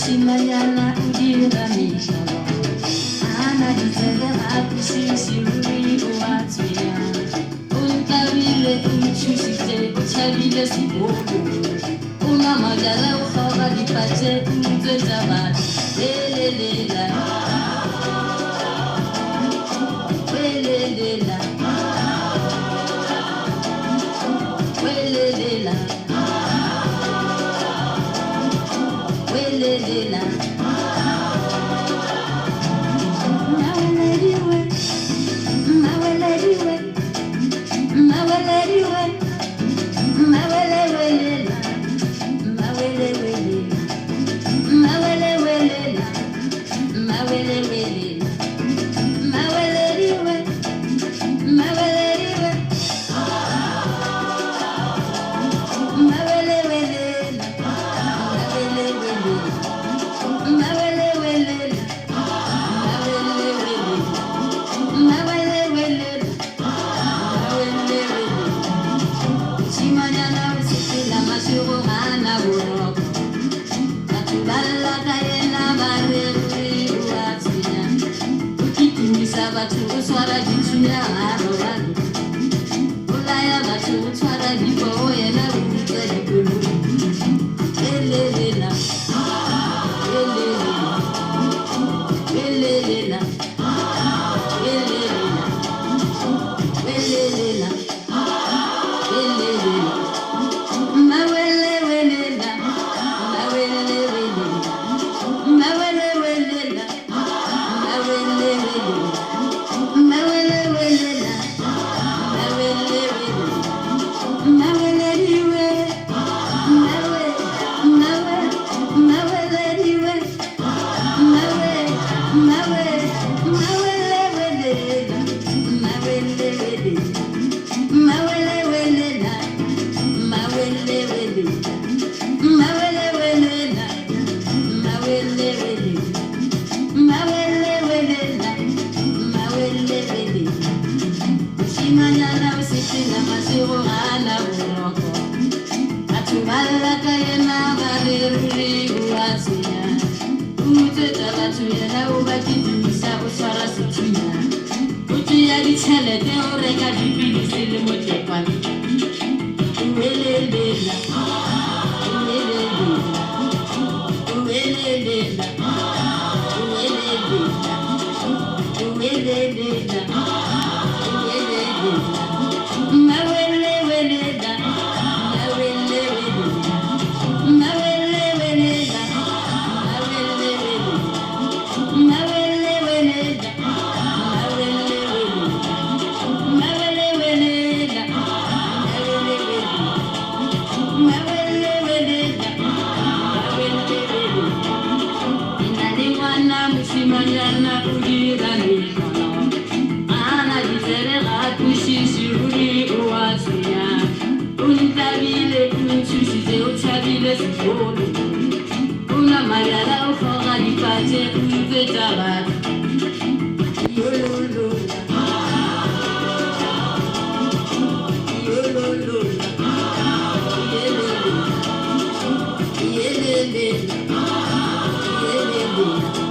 Simayana udira mishawa ana ditega akusisi ruri uatsuya unkabile unchusite uchabile siboku una magala ukhaba dipate unze zabat lelelela lelelela lelelela Welela, Batu swara jichunya arowani Ulaya batu swara jipo yena uja jikulu Elelela Elelela Elelela Elelela Elelela Elelela Mawele welela Mawele welela Mawele welela Mawele welela Mañana usiti na masiru ana uroko Atubala kayena bariruri uasinya Uteta batu yena ubakidumisa uswara situnya Utuya di chele te orega di pili sili mote kwani Uwelelela Uwelelela Uwelelela Uwelelela Uwelelela Mañana udira ni kono ana ditere akushi ruri uasiya untabile unchusite uchabile sifolo una magala ufoga dipate unze tabat yololo yololo yelele yelele yelele